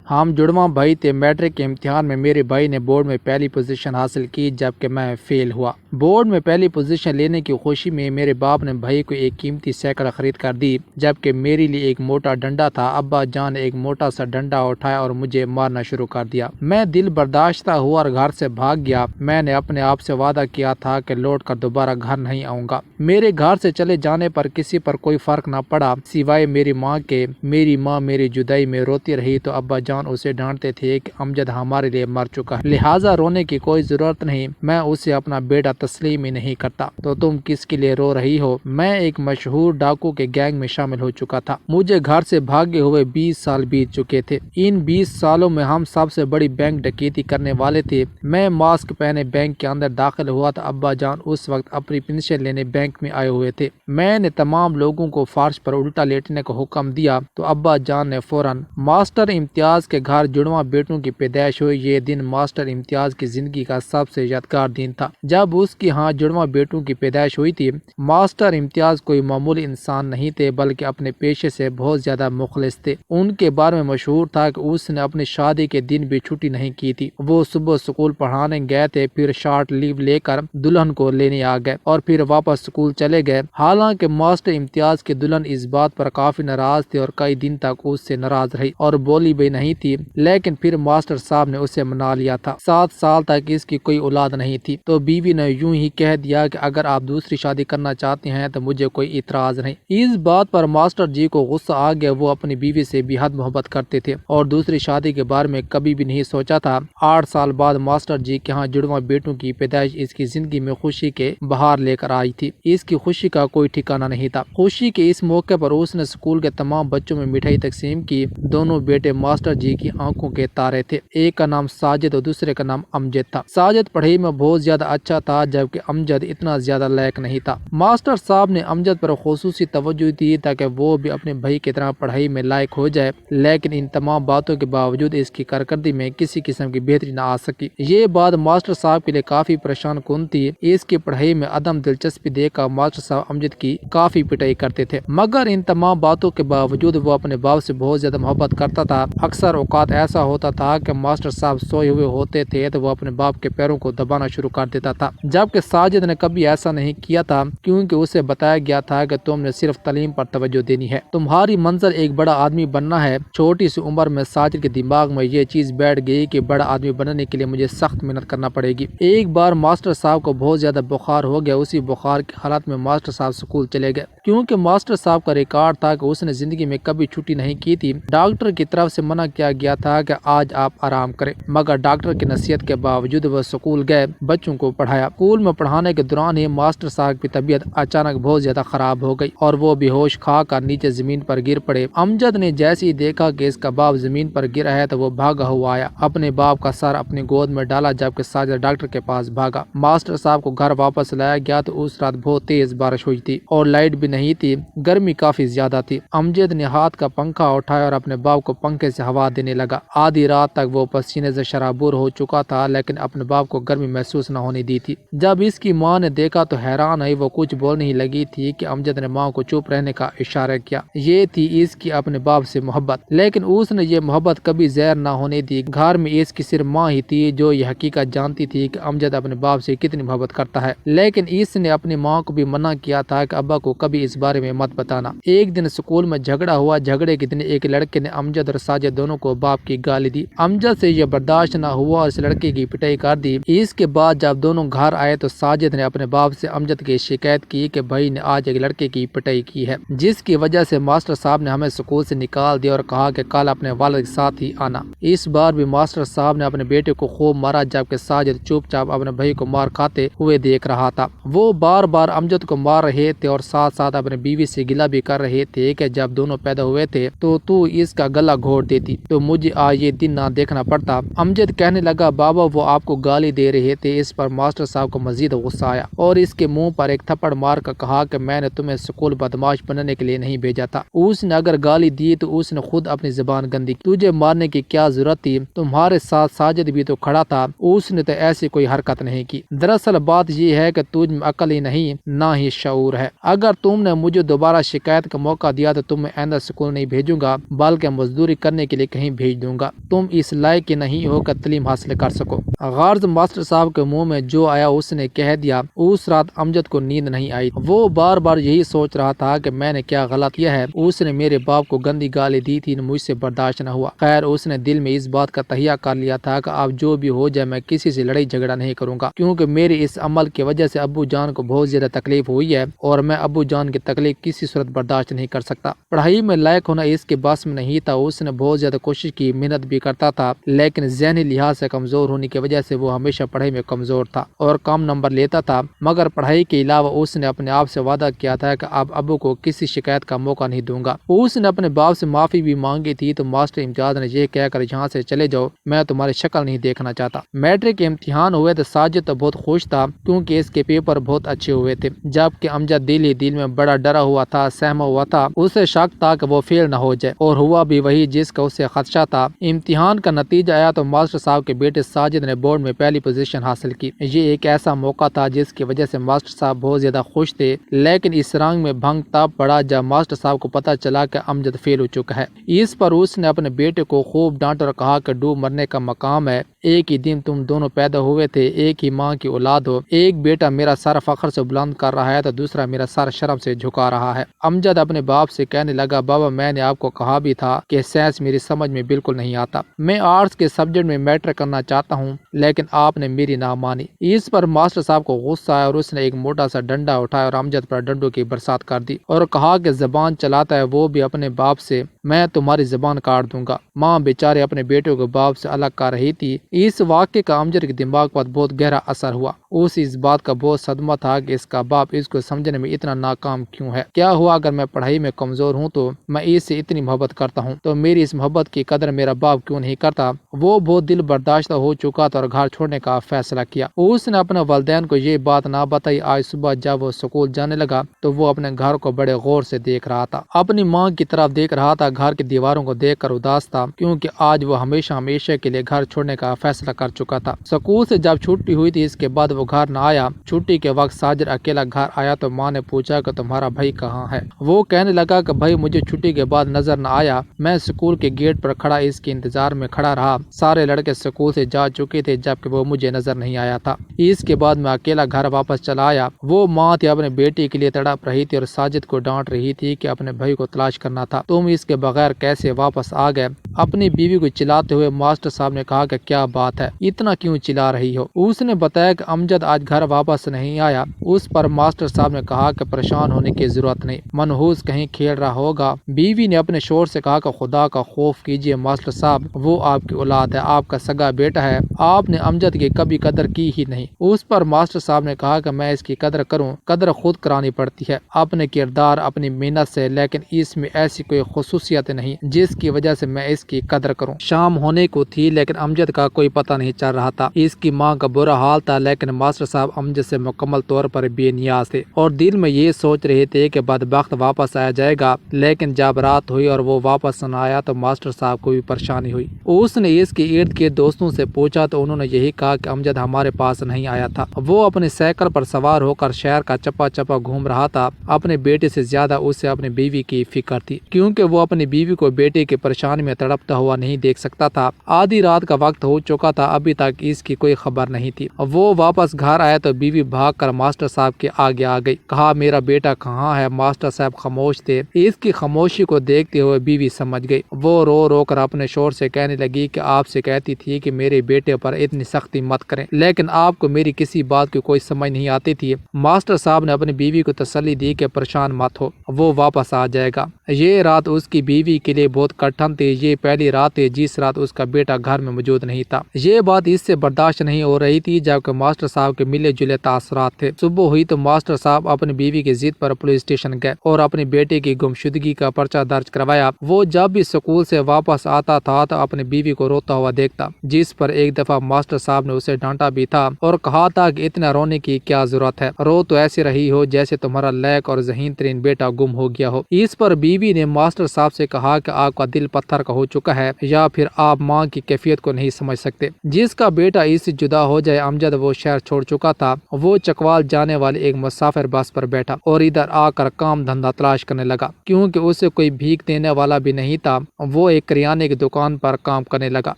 ہم جڑواں بھائی تھے۔ میٹرک کے امتحان میں میرے بھائی نے بورڈ میں پہلی پوزیشن حاصل کی جبکہ میں فیل ہوا۔ بورڈ میں پہلی پوزیشن لینے کی خوشی میں میرے باپ نے بھائی کو ایک قیمتی سائیکل خرید کر دی جبکہ میرے لیے ایک موٹا ڈنڈا تھا۔ ابا جان نے ایک موٹا سا ڈنڈا اٹھایا اور مجھے مارنا شروع کر دیا۔ میں دل برداشتہ ہوا اور گھر سے بھاگ گیا۔ میں نے اپنے آپ سے وعدہ کیا تھا کہ لوٹ کر دوبارہ گھر نہیں آؤں گا۔ میرے گھر سے چلے جانے پر کسی پر کوئی فرق نہ پڑا سوائے میری ماں کے۔ میری ماں میری جدائی میں روتی رہی تو ابا جان اسے ڈانٹتے تھے کہ امجد ہمارے لیے مر چکا ہے، لہٰذا رونے کی کوئی ضرورت نہیں۔ میں اسے اپنا بیٹا تسلیم ہی نہیں کرتا۔ تو تم کس کے لیے رو رہی ہو؟ میں ایک مشہور ڈاکو کے گینگ میں شامل ہو چکا تھا۔ مجھے گھر سے بھاگے ہوئے 20 سال بیت چکے تھے۔ ان 20 سالوں میں ہم سب سے بڑی بینک ڈکیتی کرنے والے تھے۔ میں ماسک پہنے بینک کے اندر داخل ہوا تو ابا جان اس وقت اپنی پنشن لینے بینک میں آئے ہوئے تھے۔ میں نے تمام لوگوں کو فرش پر الٹا لیٹنے کا حکم دیا تو ابا جان نے فوراً ماسٹر امتیاز کے گھر جڑواں بیٹوں کی پیدائش ہوئی۔ یہ دن ماسٹر امتیاز کی زندگی کا سب سے یادگار دن تھا جب اس کی ہاں جڑواں بیٹوں کی پیدائش ہوئی تھی۔ ماسٹر امتیاز کوئی معمولی انسان نہیں تھے بلکہ اپنے پیشے سے بہت زیادہ مخلص تھے۔ ان کے بارے میں مشہور تھا کہ اس نے اپنی شادی کے دن بھی چھٹی نہیں کی تھی۔ وہ صبح سکول پڑھانے گئے تھے، پھر شارٹ لیو لے کر دلہن کو لینے آ گئے اور پھر واپس سکول چلے گئے۔ حالانکہ ماسٹر امتیاز کی دلہن اس بات پر کافی ناراض تھی اور کئی دن تک اس سے ناراض رہی اور بولی بھی نہیں تھی، لیکن پھر ماسٹر صاحب نے اسے منا لیا تھا۔ 7 سال تک اس کی کوئی اولاد نہیں تھی تو بیوی نے یوں ہی کہہ دیا کہ اگر آپ دوسری شادی کرنا چاہتے ہیں تو مجھے کوئی اعتراض نہیں۔ اس بات پر ماسٹر جی کو غصہ آ گیا۔ وہ اپنی بیوی سے بے حد محبت کرتے تھے اور دوسری شادی کے بارے میں کبھی بھی نہیں سوچا تھا۔ 8 سال بعد ماسٹر جی کے ہاں جڑواں بیٹوں کی پیدائش اس کی زندگی میں خوشی کے بہار لے کر آئی تھی۔ اس کی خوشی کا کوئی ٹھکانہ نہیں تھا۔ خوشی کے اس موقع پر اس نے اسکول کے تمام بچوں میں مٹھائی تقسیم کی۔ دونوں بیٹے ماسٹر جی کی آنکھوں کے تارے تھے۔ ایک کا نام ساجد اور دوسرے کا نام امجد تھا۔ ساجد پڑھائی میں بہت زیادہ اچھا تھا جبکہ امجد اتنا زیادہ لائق نہیں تھا۔ ماسٹر صاحب نے امجد پر خصوصی توجہ دی تاکہ وہ بھی اپنے بھائی کی طرح پڑھائی میں لائق ہو جائے، لیکن ان تمام باتوں کے باوجود اس کی کارکردگی میں کسی قسم کی بہتری نہ آ سکی۔ یہ بات ماسٹر صاحب کے لیے کافی پریشان کن تھی۔ اس کی پڑھائی میں عدم دلچسپی دیکھ کر ماسٹر صاحب امجد کی کافی پٹائی کرتے تھے، مگر ان تمام باتوں کے باوجود وہ اپنے باپ سے بہت زیادہ محبت کرتا تھا۔ اکثر اوقات ایسا ہوتا تھا کہ ماسٹر صاحب سوئے ہوئے ہوتے تھے تو وہ اپنے باپ کے پیروں کو دبانا شروع کر دیتا تھا، جبکہ ساجد نے کبھی ایسا نہیں کیا تھا کیونکہ اسے بتایا گیا تھا کہ تم نے صرف تعلیم پر توجہ دینی ہے، تمہاری منزل ایک بڑا آدمی بننا ہے۔ چھوٹی سی عمر میں ساجد کے دماغ میں یہ چیز بیٹھ گئی کہ بڑا آدمی بننے کے لیے مجھے سخت محنت کرنا پڑے گی۔ ایک بار ماسٹر صاحب کو بہت زیادہ بخار ہو گیا۔ اسی بخار کی حالت میں ماسٹر صاحب سکول چلے گئے کیونکہ ماسٹر صاحب کا ریکارڈ تھا کہ اس نے زندگی میں کبھی چھٹی نہیں کی تھی۔ ڈاکٹر کی طرف سے منع کیا گیا تھا کہ آج آپ آرام کریں، مگر ڈاکٹر کی نصیحت کے باوجود وہ سکول گئے، بچوں کو پڑھایا۔ اسکول میں پڑھانے کے دوران ہی ماسٹر صاحب کی طبیعت اچانک بہت زیادہ خراب ہو گئی اور وہ بے ہوش کھا کر نیچے زمین پر گر پڑے۔ امجد نے جیسے ہی دیکھا کہ اس کا باپ زمین پر گرا ہے تو وہ بھاگا ہوا آیا، اپنے باپ کا سر اپنی گود میں ڈالا جبکہ ساجد ڈاکٹر کے پاس بھاگا۔ ماسٹر صاحب کو گھر واپس لایا گیا تو اس رات بہت تیز بارش ہوئی تھی اور لائٹ بھی نہیں تھی، گرمی کافی زیادہ تھی۔ امجد نے ہاتھ کا پنکھا اٹھایا اور اپنے باپ کو پنکھے سے ہوا دینے لگا۔ آدھی رات تک وہ پسینے سے شرابور ہو چکا تھا لیکن اپنے باپ کو گرمی محسوس نہ ہونے دی تھی۔ جب اس کی ماں نے دیکھا تو حیران آئی، وہ کچھ بولنے ہی لگی تھی کہ امجد نے ماں کو چپ رہنے کا اشارہ کیا۔ یہ تھی اس کی اپنے باپ سے محبت، لیکن اس نے یہ محبت کبھی ظاہر نہ ہونے دی۔ گھر میں اس کی صرف ماں ہی تھی جو یہ حقیقت جانتی تھی کہ امجد اپنے باپ سے کتنی محبت کرتا ہے، لیکن اس نے اپنی ماں کو بھی منع کیا تھا کہ ابا کو کبھی اس بارے میں مت بتانا۔ ایک دن اسکول میں جھگڑا ہوا۔ جھگڑے کے دن ایک لڑکے نے امجد اور ساجد دونوں کو باپ کی گالی دی۔ امجد سے یہ برداشت نہ ہوا اور اس لڑکے کی پٹائی کر دی۔ اس کے بعد جب دونوں گھر آئے تو ساجد نے اپنے باپ سے امجد کی شکایت کی کہ بھائی نے آج ایک لڑکے کی پٹائی کی ہے، جس کی وجہ سے ماسٹر صاحب نے ہمیں اسکول سے نکال دیا اور کہا کہ کل اپنے والد کے ساتھ ہی آنا۔ اس بار بھی ماسٹر صاحب نے اپنے بیٹے کو خوب مارا جبکہ ساجد چپ چاپ اپنے بھائی کو مار کھاتے ہوئے دیکھ رہا تھا۔ وہ بار بار امجد کو مار رہے تھے اور ساتھ ساتھ اپنے بیوی سے گلہ بھی کر رہے تھے کہ جب دونوں پیدا ہوئے تھے تو اس کا گلا گھونٹ دیتی تو مجھے یہ دن نہ دیکھنا پڑتا۔ امجد کہنے لگا بابا وہ آپ کو گالی دے رہے تھے۔ اس پر ماسٹر صاحب کو کو مزید غصہ آیا اور اس کے منہ پر ایک تھپڑ مار کر کہا کہ میں نے تمہیں اسکول بدماش بننے کے لیے نہیں بھیجا تھا۔ اس نے اگر گالی دی تو اس نے خود اپنی زبان گندی کی، تجھے مارنے کی کیا ضرورت تھی؟ تمہارے ساتھ ساجد بھی تو کھڑا تھا، اس نے تو ایسی کوئی حرکت نہیں کی۔ دراصل بات یہ ہے کہ تجھ میں عقل ہی نہیں نہ ہی شعور ہے۔ اگر تم نے مجھے دوبارہ شکایت کا موقع دیا تو تمہیں آئندہ اسکول نہیں بھیجوں گا بلکہ مزدوری کرنے کے لیے کہیں بھیج دوں گا۔ تم اس لائق نہیں ہو کر تعلیم حاصل کر سکو۔ غرض ماسٹر صاحب کے منہ میں جو آیا اس نے کہہ دیا۔ اس رات امجد کو نیند نہیں آئی، وہ بار بار یہی سوچ رہا تھا کہ میں نے کیا غلط کیا ہے۔ اس نے میرے باپ کو گندی گالی دی تھی، مجھ سے برداشت نہ ہوا۔ خیر اس نے دل میں اس بات کا تہیہ کر لیا تھا کہ اب جو بھی ہو جائے میں کسی سے لڑائی جھگڑا نہیں کروں گا، کیونکہ میرے اس عمل کی وجہ سے ابو جان کو بہت زیادہ تکلیف ہوئی ہے اور میں ابو جان کی تکلیف کسی صورت برداشت نہیں کر سکتا۔ پڑھائی میں لائق ہونا اس کے بس میں نہیں تھا، اس نے بہت زیادہ کوشش کی، محنت بھی کرتا تھا، لیکن ذہنی لحاظ سے کمزور ہونے کی وجہ سے وہ ہمیشہ پڑھائی میں کمزور تھا اور کم نمبر لیتا تھا۔ مگر پڑھائی کے علاوہ اس نے اپنے آپ سے وعدہ کیا تھا کہ اب ابو کو کسی شکایت کا موقع نہیں دوں گا۔ اس نے اپنے باپ سے معافی بھی مانگی تھی تو ماسٹر امتیاز نے یہ کہہ کر یہاں سے چلے جاؤ، میں تمہاری شکل نہیں دیکھنا چاہتا۔ میٹرک کے امتحان ہوئے تو ساجد تو بہت خوش تھا کیونکہ اس کے پیپر بہت اچھے ہوئے تھے، جبکہ امجد دل ہی دل میں بڑا ڈرا ہوا تھا، سہما ہوا تھا، اسے شک تھا کہ وہ فیل نہ ہو جائے، اور ہوا بھی وہی جس کا اسے خدشہ تھا۔ امتحان کا نتیجہ آیا تو ماسٹر صاحب کے بیٹے ساجد نے بورڈ میں پہلی پوزیشن حاصل کی۔ یہ ایک ایسا موقع تھا جس کی وجہ سے ماسٹر صاحب بہت زیادہ خوش تھے، لیکن اس رنگ میں بھنگ تب پڑا جب ماسٹر صاحب کو پتہ چلا کہ امجد فیل ہو چکا ہے۔ اس پر اس نے اپنے بیٹے کو خوب ڈانٹا اور کہا کہ ڈوب مرنے کا مقام ہے، ایک ہی دن تم دونوں پیدا ہوئے تھے، ایک ہی ماں کی اولاد ہو، ایک بیٹا میرا سر فخر سے بلند کر رہا ہے تو دوسرا میرا سر شرم سے جھکا رہا ہے۔ امجد اپنے باپ سے کہنے لگا، بابا میں نے آپ کو کہا بھی تھا کہ سائنس میری سمجھ میں بالکل نہیں آتا، میں آرٹس کے سبجیکٹ میں میٹرک کرنا چاہتا ہوں، لیکن آپ نے میری نہ مانی۔ اس پر ماسٹر صاحب کو غصہ آیا اور اس نے ایک موٹا سا ڈنڈا اٹھایا اور امجد پر ڈنڈوں کی برسات کر دی اور کہا کہ زبان چلاتا ہے وہ بھی اپنے باپ سے، میں تمہاری زبان کاٹ دوں گا۔ ماں بیچارے اپنے بیٹے کو باپ سے الگ کر رہی تھی۔ اس واقعے کا امجد کے دماغ پر بہت گہرا اثر ہوا، اسے اس بات کا بہت صدمہ تھا کہ اس کا باپ اس کو سمجھنے میں اتنا ناکام کیوں ہے۔ کیا ہوا اگر میں پڑھائی میں کمزور ہوں تو میں اس سے اتنی محبت کرتا ہوں تو میری اس محبت کی قدر میرا باپ کیوں نہیں کرتا؟ وہ بہت دل برداشتہ ہو چکا تھا اور گھر چھوڑنے کا فیصلہ کیا۔ اس نے اپنے والدین کو یہ بات نہ بتائی۔ آج صبح جب وہ اسکول جانے لگا تو وہ اپنے گھر کو بڑے غور سے دیکھ رہا تھا، اپنی ماں کی طرف دیکھ رہا تھا، گھر کی دیواروں کو دیکھ کر اداس تھا کیونکہ آج وہ ہمیشہ کے لیے گھر چھوڑنے کا فیصلہ کر چکا تھا۔ اسکول سے جب چھٹی ہوئی تھی اس کے بعد وہ گھر نہ آیا۔ چھٹی کے وقت ساجد اکیلا گھر آیا تو ماں نے پوچھا کہ تمہارا بھائی کہاں ہے؟ وہ کہنے لگا کہ بھائی مجھے چھٹی کے بعد نظر نہ آیا، میں اسکول کے گیٹ پر کھڑا اس کے انتظار میں کھڑا رہا، سارے لڑکے اسکول سے جا چکے تھے جبکہ وہ مجھے نظر نہیں آیا تھا۔ اس کے بعد میں اکیلا گھر واپس چلا آیا۔ وہ ماں تھی اپنے بیٹی کے لیے تڑپ رہی تھی اور ساجد کو ڈانٹ رہی تھی کہ اپنے بھائی کو تلاش کرنا تھا، تم اس کے بغیر کیسے واپس آ گئے؟ اپنی بیوی کو چلاتے ہوئے ماسٹر صاحب نے کہا کہ کیا بات ہے، اتنا کیوں چلا رہی ہو؟ اس نے بتایا کہ امجد آج گھر واپس نہیں آیا۔ اس پر ماسٹر صاحب نے کہا کہ پریشان ہونے کی ضرورت نہیں، منحوس کہیں کھیل رہا ہوگا۔ بیوی نے اپنے شوہر سے کہا کہ خدا کا خوف کیجیے ماسٹر صاحب، وہ آپ کی اولاد ہے، آپ کا سگا بیٹا ہے، آپ نے امجد کی کبھی قدر کی ہی نہیں۔ اس پر ماسٹر صاحب نے کہا کہ میں اس کی قدر کروں، قدر خود کرانی پڑتی ہے، اپنے کردار اپنی محنت سے، لیکن اس میں ایسی کوئی خصوصیت نہیں جس کی وجہ سے میں اس کی قدر کروں۔ شام ہونے کو تھی لیکن امجد کا کوئی پتہ نہیں چل رہا تھا۔ اس کی ماں کا برا حال تھا لیکن ماسٹر صاحب امجد سے مکمل طور پر بے نیاز تھے اور دل میں یہ سوچ رہے تھے کہ بدبخت واپس آ جائے گا، لیکن جب رات ہوئی اور وہ واپس نہ آیا تو ماسٹر صاحب کو بھی پریشانی ہوئی۔ اس نے اس کے ارد گرد دوستوں سے پوچھا تو انہوں نے یہی کہا کہ امجد ہمارے پاس نہیں آیا تھا، وہ اپنی سائیکل پر سوار ہو کر شہر کا چپا چپا گھوم رہا تھا۔ اپنے بیٹے سے زیادہ اسے اپنی بیوی کی فکر تھی کیونکہ وہ اپنی بیوی کو بیٹے کی پریشانی میں تڑپتا ہوا نہیں دیکھ سکتا تھا۔ آدھی رات کا وقت ہو چکا تھا، ابھی تک اس کی کوئی خبر نہیں تھی۔ وہ واپس گھر آیا تو بیوی بھاگ کر ماسٹر صاحب کے آگے آ گئی، کہا میرا بیٹا کہاں ہے؟ ماسٹر صاحب خاموش تھے۔ اس کی خاموشی کو دیکھتے ہوئے بیوی سمجھ گئی۔ وہ رو رو کر اپنے شوہر سے کہنے لگی کہ آپ سے کہتی تھی کہ میرے بیٹے پر اتنی سختی مت کریں، لیکن آپ کو میری کسی بات کی کوئی سمجھ نہیں آتی تھی۔ ماسٹر صاحب نے اپنی بیوی کو تسلی دی کہ پریشان مت ہو، وہ واپس آ جائے گا۔ یہ رات اس کی بیوی کے لیے بہت کٹھن تھی، یہ پہلی رات تھی جس رات اس کا بیٹا گھر میں موجود نہیں تھا۔ یہ بات اس سے برداشت نہیں ہو رہی تھی جبکہ ماسٹر صاحب کے ملے جلے تاثرات تھے۔ صبح ہوئی تو ماسٹر صاحب اپنی بیوی کی ضد پر پولیس اسٹیشن گئے اور اپنی بیٹے کی گمشدگی کا پرچہ درج کروایا۔ وہ جب بھی اسکول سے واپس آتا تھا تو اپنی بیوی کو روتا ہوا دیکھتا، جس پر ایک دفعہ ماسٹر صاحب نے اسے ڈانٹا بھی تھا اور کہا تھا کہ اتنا رونے کی کیا ضرورت ہے، رو تو ایسے رہی ہو جیسے تمہارا لائق اور ذہین ترین بیٹا گم ہو گیا ہو۔ اس پر بیوی نے ماسٹر صاحب سے کہا کہ آپ کا دل پتھر کا ہو چکا ہے یا پھر آپ ماں کی کیفیت کو نہیں سمجھ سکتے۔ جس کا بیٹا اس سے جدا ہو جائے، امجد وہ شہر چھوڑ چکا تھا، وہ چکوال جانے والے ایک مسافر بس پر بیٹھا اور ادھر آ کر کام دھندا تلاش کرنے لگا۔ کیونکہ اسے کوئی بھیک دینے والا بھی نہیں تھا، وہ ایک کریانے کی دکان پر کام کرنے لگا۔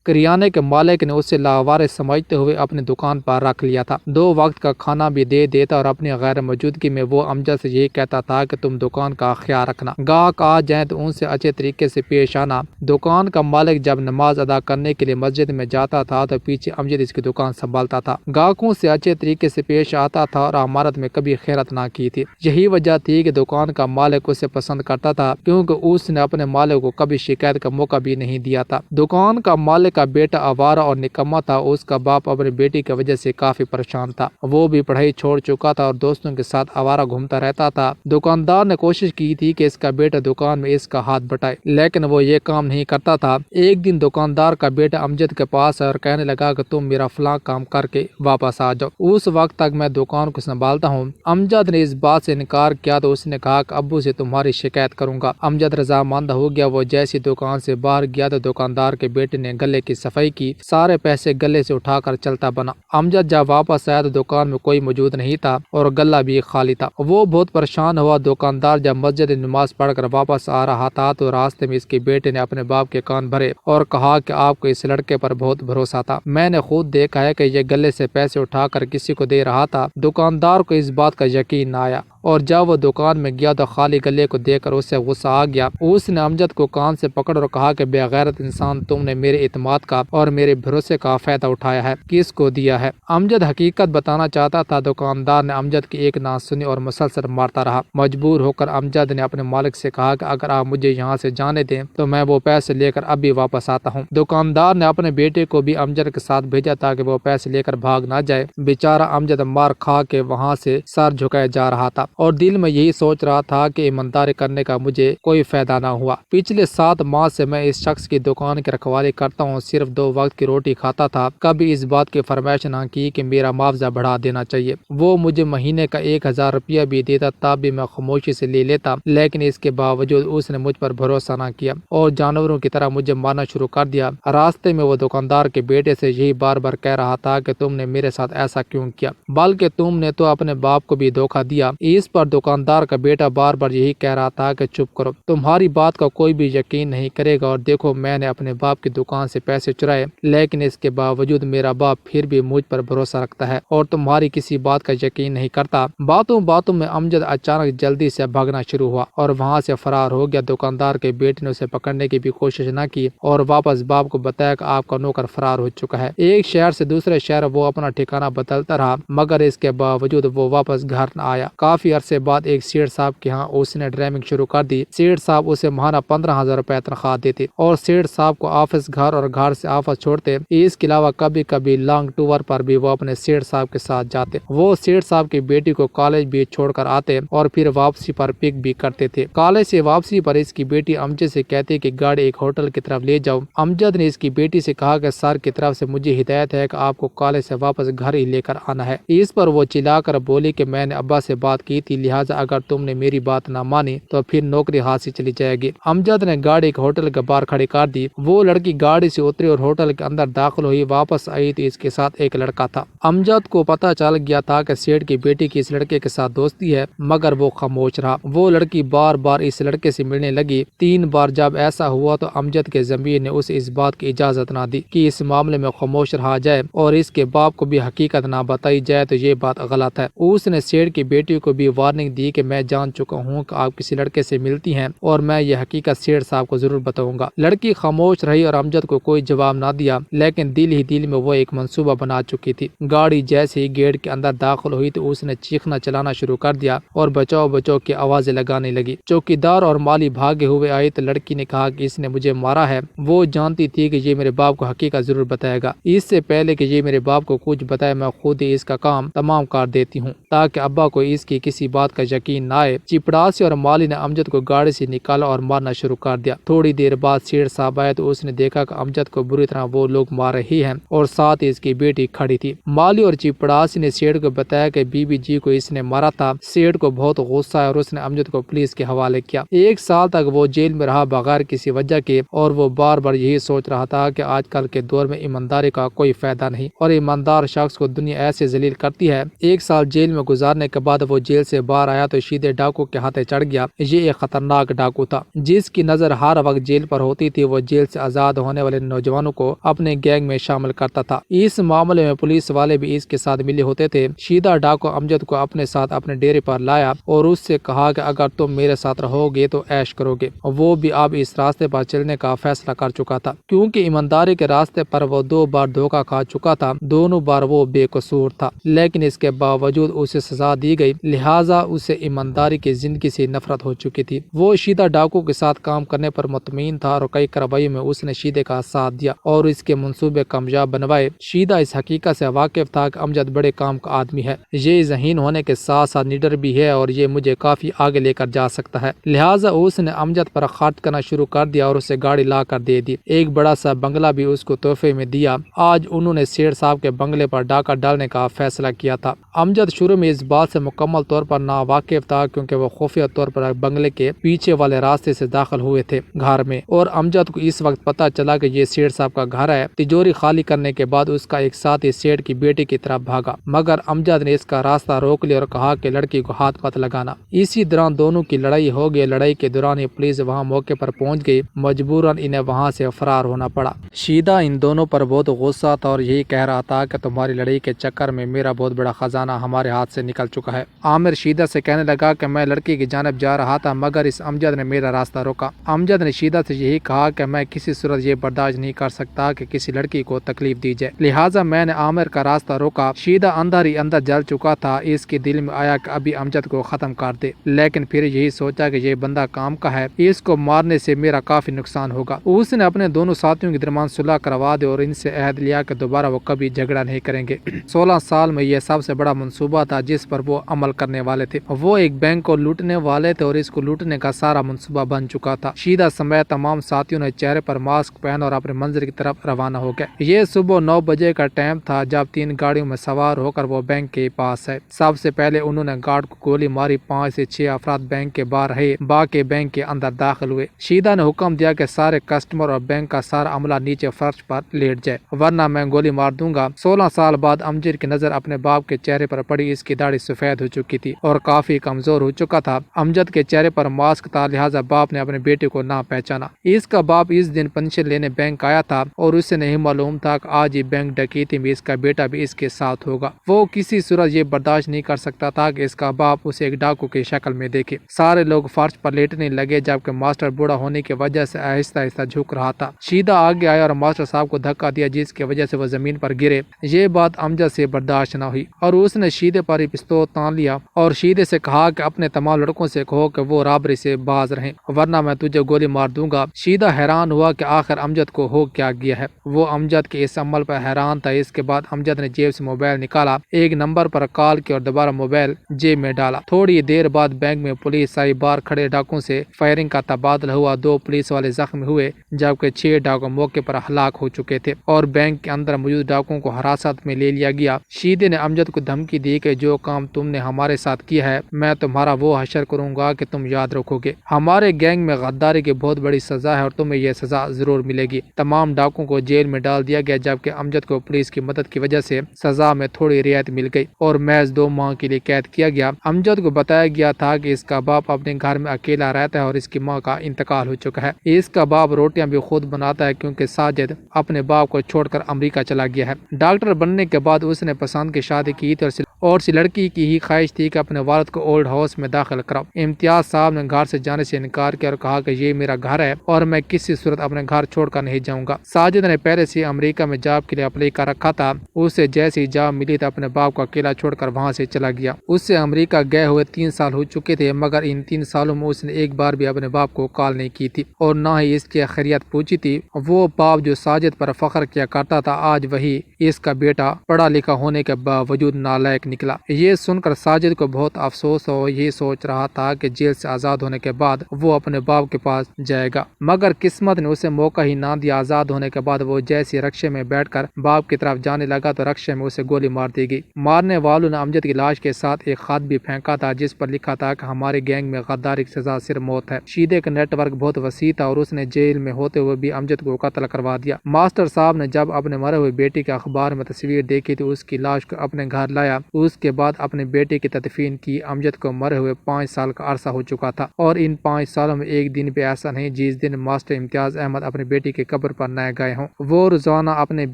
کریانے کے مالک نے اسے لاوارث سمجھتے ہوئے اپنی دکان پر رکھ لیا تھا، 2 وقت کا کھانا بھی دے دیتا اور اپنی غیر موجودگی میں وہ امجد سے یہی کہتا تھا کہ تم دکان کا خیال رکھنا، گاہک آ جائیں تو ان سے اچھے طریقے سے پیش آنا۔ دکان کا مالک جب نماز ادا کرنے کے لیے مسجد میں جاتا تھا تو پیچھے امجد اس کی دکان سنبھالتا تھا، گاہکوں سے اچھے طریقے سے پیش آتا تھا اور امارت میں کبھی خیانت نہ کی تھی۔ یہی وجہ تھی کہ دکان کا مالک اسے پسند کرتا تھا، کیونکہ اس نے اپنے مالک کو کبھی شکایت کا موقع بھی نہیں دیا تھا۔ دکان کا مالک کا بیٹا آوارہ اور نکما تھا، اس کا باپ اپنی بیٹی کی وجہ سے کافی پریشان تھا، وہ بھی پڑھائی چھوڑ چکا تھا اور دوستوں کے ساتھ آوارہ گھومتا رہتا تھا۔ دکاندار نے کوشش کی تھی کہ اس کا بیٹا دکان میں اس کا ہاتھ بٹائے، لیکن وہ یہ کام نہیں کرتا تھا۔ ایک دن دکاندار کا بیٹا امجد کے پاس اور کہنے لگا کہ تم میرا فلاں کام کر کے واپس آ جاؤ، اس وقت تک میں دکان کو سنبھالتا ہوں۔ امجد نے اس بات سے انکار کیا تو اس نے کہا کہ ابو سے تمہاری شکایت کروں گا۔ امجد رضامند ہو گیا، وہ جیسی دکان سے باہر گیا تو دکاندار کے بیٹے نے گلے کی صفائی کی، سارے پیسے گلے سے اٹھا کر چلتا بنا۔ امجد جب واپس آیا تو دکان میں کوئی موجود نہیں تھا اور گلہ بھی خالی تھا، وہ بہت پریشان ہوا۔ دکاندار جب مسجد نماز پڑھ کر واپس آ رہا تھا تو راستے میں اس کے بیٹے نے اپنے باپ کے کان بھرے اور کہا کہ آپ کو اس لڑکے پر بہت بھروسہ تھا، میں نے خود دیکھا ہے کہ یہ گلے سے پیسے اٹھا کر کسی کو دے رہا تھا۔ دکاندار کو اس بات کا یقین نہ آیا اور جب وہ دکان میں گیا تو خالی گلے کو دیکھ کر اسے غصہ آ گیا۔ اس نے امجد کو کان سے پکڑ اور کہا کہ بے غیرت انسان، تم نے میرے اعتماد کا اور میرے بھروسے کا فائدہ اٹھایا ہے، کس کو دیا ہے؟ امجد حقیقت بتانا چاہتا تھا۔ دکاندار نے امجد کی ایک نہ سنی اور مسلسل مارتا رہا۔ مجبور ہو کر امجد نے اپنے مالک سے کہا کہ اگر آپ مجھے یہاں سے جانے دیں تو میں وہ پیسے لے کر ابھی واپس آتا ہوں۔ دکاندار نے اپنے بیٹے کو بھی امجد کے ساتھ بھیجا تاکہ وہ پیسے لے کر بھاگ نہ جائے۔ بیچارہ امجد مار کھا کے وہاں سے سر جھکائے جا رہا تھا اور دل میں یہی سوچ رہا تھا کہ ایمانداری کرنے کا مجھے کوئی فائدہ نہ ہوا۔ پچھلے 7 ماہ سے میں اس شخص کی دکان کی رکھوالی کرتا ہوں، صرف 2 وقت کی روٹی کھاتا تھا، کبھی اس بات کی فرمائش نہ کی کہ میرا معاوضہ بڑھا دینا چاہیے۔ وہ مجھے مہینے کا 1000 روپیہ بھی دیتا تب بھی میں خاموشی سے لے لیتا، لیکن اس کے باوجود اس نے مجھ پر بھروسہ نہ کیا اور جانوروں کی طرح مجھے مارنا شروع کر دیا۔ راستے میں وہ دکاندار کے بیٹے سے یہی بار بار کہہ رہا تھا کہ تم نے میرے ساتھ ایسا کیوں کیا، بلکہ تم نے تو اپنے باپ کو بھی دھوکہ دیا۔ اس پر دکاندار کا بیٹا بار بار یہی کہہ رہا تھا کہ چپ کرو، تمہاری بات کا کوئی بھی یقین نہیں کرے گا، اور دیکھو میں نے اپنے باپ کی دکان سے پیسے چرائے، لیکن اس کے باوجود میرا باپ پھر بھی مجھ پر بھروسہ رکھتا ہے اور تمہاری کسی بات کا یقین نہیں کرتا۔ باتوں باتوں میں امجد اچانک جلدی سے بھاگنا شروع ہوا اور وہاں سے فرار ہو گیا۔ دکاندار کے بیٹے نے اسے پکڑنے کی بھی کوشش نہ کی اور واپس باپ کو بتایا کہ آپ کا نوکر فرار ہو چکا ہے۔ ایک شہر سے دوسرے شہر وہ اپنا ٹھکانہ بدلتا رہا، مگر اس کے باوجود وہ واپس گھر نہ آیا۔ کافی عرصے بعد ایک سیٹھ صاحب کے ہاں اس نے ڈرائیونگ شروع کر دی۔ سیٹھ صاحب اسے ماہانہ 15,000 روپے تنخواہ دیتے اور سیٹھ صاحب کو آفس گھر اور گھر سے آفس چھوڑتے۔ اس کے علاوہ کبھی کبھی لانگ ٹور پر بھی وہ اپنے سیٹھ صاحب کے ساتھ جاتے۔ وہ سیٹھ صاحب کی بیٹی کو کالج بھی چھوڑ کر آتے اور پھر واپسی پر پک بھی کرتے تھے۔ کالج سے واپسی پر اس کی بیٹی امجد سے کہتی کہ گاڑی ایک ہوٹل کی طرف لے جاؤ۔ امجد نے اس کی بیٹی سے کہا کہ سر کی طرف سے مجھے ہدایت ہے کہ آپ کو کالج سے واپس گھر ہی لے کر آنا ہے۔ اس پر وہ چلا کر بولی کہ میں نے ابا سے بات کی تھی، لہٰذا اگر تم نے میری بات نہ مانی تو پھر نوکری ہاتھ سے چلی جائے گی۔ امجد نے گاڑی ایک ہوٹل کے باہر کھڑی کر دی۔ وہ لڑکی گاڑی سے اتری اور ہوٹل کے اندر داخل ہوئی، واپس آئی تو اس کے ساتھ ایک لڑکا تھا۔ امجد کو پتہ چل گیا تھا کہ سیٹھ کی بیٹی کی اس لڑکے کے ساتھ دوستی ہے، مگر وہ خاموش رہا۔ وہ لڑکی بار بار اس لڑکے سے ملنے لگی۔ 3 بار جب ایسا ہوا تو امجد کے ضمیر نے اسے اس بات کی اجازت نہ دی کہ اس معاملے میں خاموش رہا جائے اور اس کے باپ کو بھی حقیقت نہ بتائی جائے تو یہ بات غلط ہے۔ اس نے سیٹھ کی بیٹی کو بھی بھی وارننگ دی کہ میں جان چکا ہوں کہ آپ کسی لڑکے سے ملتی ہیں اور میں یہ حقیقت سیٹھ صاحب کو ضرور بتاؤں گا۔ لڑکی خاموش رہی اور امجد کو کوئی جواب نہ دیا، لیکن دل ہی دل میں وہ ایک منصوبہ بنا چکی تھی۔ گاڑی جیسے ہی گیٹ کے اندر داخل ہوئی تو اس نے چیخنا چلانا شروع کر دیا اور بچاؤ بچاؤ کی آوازیں لگانے لگی۔ چوکیدار اور مالی بھاگے ہوئے آئے تو لڑکی نے کہا کہ اس نے مجھے مارا ہے۔ وہ جانتی تھی کہ یہ میرے باپ کو حقیقت ضرور بتائے گا۔ اس سے پہلے کہ یہ میرے باپ کو کچھ بتائے میں خود ہی اس کا کام تمام کر دیتی ہوں تاکہ ابا کو اس کی کسی بات کا یقین نہ آئے۔ چپڑاسی اور مالی نے امجد کو گاڑی سے نکالا اور مارنا شروع کر دیا۔ تھوڑی دیر بعد سیٹھ صاحب آئے تو اس نے دیکھا کہ امجد کو بری طرح وہ لوگ مار رہی ہیں اور ساتھ ہی اس کی بیٹی کھڑی تھی۔ مالی اور چپڑاسی نے سیٹھ کو بتایا کہ بی بی جی کو اس نے مارا تھا۔ سیٹھ کو بہت غصہ آیا اور اس نے امجد کو پولیس کے حوالے کیا۔ 1 سال تک وہ جیل میں رہا بغیر کسی وجہ کے اور وہ بار بار یہی سوچ رہا تھا کہ آج کل کے دور میں ایمانداری کا کوئی فائدہ نہیں اور ایماندار شخص کو دنیا ایسے ذلیل کرتی ہے۔ 1 سال جیل میں گزارنے کے بعد وہ جیل سے باہر آیا تو سیدھے ڈاکو کے ہاتھے چڑھ گیا۔ یہ ایک خطرناک ڈاکو تھا جس کی نظر ہر وقت جیل پر ہوتی تھی۔ وہ جیل سے آزاد ہونے والے نوجوانوں کو اپنے گینگ میں شامل کرتا تھا۔ اس معاملے میں پولیس والے بھی اس کے ساتھ ملے ہوتے تھے۔ سیدھا ڈاکو امجد کو اپنے ساتھ اپنے ڈیرے پر لایا اور اس سے کہا کہ اگر تم میرے ساتھ رہو گے تو عیش کرو گے۔ وہ بھی اب اس راستے پر چلنے کا فیصلہ کر چکا تھا کیونکہ ایمانداری کے راستے پر وہ 2 بار دھوکہ کھا چکا تھا۔ دونوں بار وہ بے قصور تھا لیکن اس کے باوجود اسے سزا دی گئی، لہٰذا اسے ایمانداری کی زندگی سے نفرت ہو چکی تھی۔ وہ سیدھا ڈاکو کے ساتھ کام کرنے پر مطمئن تھا اور کئی کارروائیوں میں اس نے سیدھے کا ساتھ دیا اور اس کے منصوبے کامیاب بنوائے۔ سیدھا اس حقیقت سے واقف تھا کہ امجد بڑے کام کا آدمی ہے، یہ ذہین ہونے کے ساتھ ساتھ نڈر بھی ہے اور یہ مجھے کافی آگے لے کر جا سکتا ہے، لہٰذا اس نے امجد پر خرچ کرنا شروع کر دیا اور اسے گاڑی لا کر دے دی۔ ایک بڑا سا بنگلہ بھی اس کو تحفے میں دیا۔ آج انہوں نے سیٹھ صاحب کے بنگلے پر ڈاکہ ڈالنے کا فیصلہ کیا تھا۔ امجد شروع میں اس بات سے مکمل طور پر ناواقف تھا کیونکہ وہ خفیہ طور پر بنگلے کے پیچھے والے راستے سے داخل ہوئے تھے گھر میں، اور امجد کو اس وقت پتہ چلا کہ یہ سیٹھ صاحب کا گھر ہے۔ تجوری خالی کرنے کے بعد اس کا ایک ساتھی سیٹھ کی بیٹی کی طرف بھاگا مگر امجد نے اس کا راستہ روک لیا اور کہا کہ لڑکی کو ہاتھ مت لگانا۔ اسی دوران دونوں کی لڑائی ہو گئی۔ لڑائی کے دوران ہی پولیس وہاں موقع پر پہنچ گئی، مجبوراً انہیں وہاں سے فرار ہونا پڑا۔ سیدھا ان دونوں پر بہت غصہ تھا اور یہی کہہ رہا تھا کہ تمہاری لڑائی کے چکر میں میرا بہت بڑا خزانہ ہمارے ہاتھ سے نکل چکا ہے۔ عامر سیدھا سے کہنے لگا کہ میں لڑکی کی جانب جا رہا تھا مگر اس امجد نے میرا راستہ روکا۔ امجد نے سیدھا سے یہی کہا کہ میں کسی صورت یہ برداشت نہیں کر سکتا کہ کسی لڑکی کو تکلیف دی جائے، لہٰذا میں نے عامر کا راستہ روکا۔ سیدھا اندر ہی اندر جل چکا تھا۔ اس کے دل میں آیا کہ ابھی امجد کو ختم کر دے، لیکن پھر یہی سوچا کہ یہ بندہ کام کا ہے، اس کو مارنے سے میرا کافی نقصان ہوگا۔ اس نے اپنے دونوں ساتھیوں کے درمیان صلح کروا دی اور ان سے عہد لیا کہ دوبارہ وہ کبھی جھگڑا نہیں کریں گے۔ 16 سال میں یہ سب سے بڑا منصوبہ تھا جس پر وہ عمل کرنے والے تھے۔ وہ ایک بینک کو لوٹنے والے تھے اور اس کو لوٹنے کا سارا منصوبہ بن چکا تھا۔ سیدھا سمیت تمام ساتھیوں نے چہرے پر ماسک پہنا اور اپنے منزل کی طرف روانہ ہو گئے۔ یہ صبح 9 بجے کا ٹائم تھا جب 3 گاڑیوں میں سوار ہو کر وہ بینک کے پاس ہے۔ سب سے پہلے انہوں نے گارڈ کو گولی ماری۔ 5 سے 6 افراد بینک کے باہر رہے، باقی بینک کے اندر داخل ہوئے۔ سیدھا نے حکم دیا کہ سارے کسٹمر اور بینک کا سارا عملہ نیچے فرش پر لیٹ جائے ورنہ میں گولی مار دوں گا۔ 16 سال بعد امجد کی نظر اپنے باپ کے چہرے پر پڑی۔ اس کی داڑھی سفید ہو چکی تھی اور کافی کمزور ہو چکا تھا۔ امجد کے چہرے پر ماسک تھا، لہٰذا باپ نے اپنے بیٹے کو نہ پہچانا۔ اس کا باپ اس دن پنشن لینے بینک آیا تھا اور اسے نہیں معلوم تھا کہ آج ہی بینک ڈکیتی میں اس کا بیٹا بھی اس کے ساتھ ہوگا۔ وہ کسی صورت یہ برداشت نہیں کر سکتا تھا کہ اس کا باپ اسے ایک ڈاکو کی شکل میں دیکھے۔ سارے لوگ فرش پر لیٹنے لگے جبکہ ماسٹر بوڑھا ہونے کی وجہ سے آہستہ آہستہ جھک رہا تھا۔ سیدھا آگے آیا اور ماسٹر صاحب کو دھکا دیا جس کی وجہ سے وہ زمین پر گرے۔ یہ بات امجد سے برداشت نہ ہوئی اور اس نے سیدھے پر ہی پستول تان لیا اور سیدھے سے کہا کہ اپنے تمام لڑکوں سے کہو کہ وہ رابری سے باز رہیں ورنہ میں تجھے گولی مار دوں گا۔ سیدھا حیران ہوا کہ آخر امجد کو ہو کیا گیا ہے۔ وہ امجد کے اس عمل پر حیران تھا۔ اس کے بعد امجد نے جیب سے موبائل نکالا، ایک نمبر پر کال کی اور دوبارہ موبائل جیب میں ڈالا۔ تھوڑی دیر بعد بینک میں پولیس آئی، باہر کھڑے ڈاکوں سے فائرنگ کا تبادلہ ہوا۔ 2 پولیس والے زخمی ہوئے جبکہ 6 ڈاکو موقع پر ہلاک ہو چکے تھے اور بینک کے اندر موجود ڈاکوؤں کو حراست میں لے لیا گیا۔ سیدھے نے امجد کو دھمکی دی کہ جو کام تم نے ہمارے ساتھ کیا ہے میں تمہارا وہ حشر کروں گا کہ تم یاد رکھو گے۔ ہمارے گینگ میں غداری کی بہت بڑی سزا ہے اور تمہیں یہ سزا ضرور ملے گی۔ تمام ڈاکوؤں کو جیل میں ڈال دیا گیا جبکہ امجد کو پولیس کی مدد کی وجہ سے سزا میں تھوڑی رعایت مل گئی اور محض 2 ماہ کے لیے قید کیا گیا۔ امجد کو بتایا گیا تھا کہ اس کا باپ اپنے گھر میں اکیلا رہتا ہے اور اس کی ماں کا انتقال ہو چکا ہے۔ اس کا باپ روٹیاں بھی خود بناتا ہے کیونکہ ساجد اپنے باپ کو چھوڑ کر امریکہ چلا گیا ہے۔ ڈاکٹر بننے کے بعد اس نے پسند کی شادی کی تھی اور اس لڑکی کی ہی خواہش تھی کہ اپنے والد کو اولڈ ہاؤس میں داخل کراؤ۔ امتیاز صاحب نے گھر سے جانے سے انکار کیا اور کہا کہ یہ میرا گھر ہے اور میں کسی صورت اپنے گھر چھوڑ کر نہیں جاؤں گا۔ ساجد نے پہلے سے امریکہ میں جاب کے لیے اپلائی کر رکھا تھا۔ اسے جیسی جاب ملی تو اپنے باپ کو اکیلا چھوڑ کر وہاں سے چلا گیا۔ اس سے امریکہ گئے ہوئے 3 سال ہو چکے تھے، مگر ان 3 سالوں میں اس نے ایک بار بھی اپنے باپ کو کال نہیں کی تھی اور نہ ہی اس کی خیریت پوچھی تھی۔ وہ باپ جو ساجد پر فخر کیا کرتا تھا، آج وہی اس کا بیٹا پڑھا لکھا ہونے کے باوجود نالائق نکلا۔ یہ سن کر ساجد کو بہت افسوس ہو، یہ سوچ رہا تھا کہ جیل سے آزاد ہونے کے بعد وہ اپنے باپ کے پاس جائے گا، مگر قسمت نے اسے موقع ہی نہ دیا۔ آزاد ہونے کے بعد وہ جیسے رکشے میں بیٹھ کر باپ کی طرف جانے لگا تو رکشے میں اسے گولی مار دی گئی۔ مارنے والوں نے امجد کی لاش کے ساتھ ایک خط بھی پھینکا تھا جس پر لکھا تھا کہ ہمارے گینگ میں غداری کی سزا صرف موت ہے۔ شیدے کا نیٹ ورک بہت وسیع تھا اور اس نے جیل میں ہوتے ہوئے بھی امجد کو قتل کروا دیا۔ ماسٹر صاحب نے جب اپنے مرے ہوئے بیٹے کے اخبار میں تصویر دیکھی تو اس کی لاش کو اپنے گھر لایا۔ اس کے بعد اپنے بیٹے کی تدفین کی۔ امجد کو مرے ہوئے 5 سال کا عرصہ ہو چکا تھا اور ان 5 سالوں میں ایک دن بھی ایسا نہیں جس دن ماسٹر امتیاز احمد اپنے بیٹی کی قبر پر نہ گئے ہوں۔ وہ روزانہ اپنے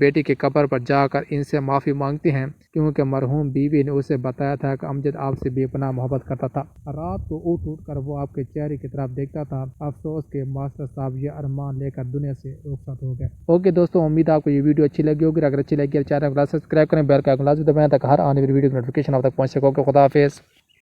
بیٹی کی قبر پر جا کر ان سے معافی مانگتے ہیں کیونکہ مرحوم بیوی نے اسے بتایا تھا کہ امجد آپ سے بے پناہ محبت کرتا تھا۔ رات کو اٹھ کر وہ آپ کے چہرے کی طرف دیکھتا تھا۔ افسوس کہ ماسٹر صاحب یہ ارمان لے کر دنیا سے رخصت ہو گئے۔ اوکے دوستوں، امید ہے آپ کو یہ ویڈیو اچھی لگی ہوگی۔ اگر اچھی لگی ہے چینل کو سبسکرائب کریں، بیل کا آئیکن لازمی دبائیں تاکہ ہر آنے والی ویڈیو کی نوٹیفیکیشن آپ تک پہنچ سکے۔ خدا حافظ۔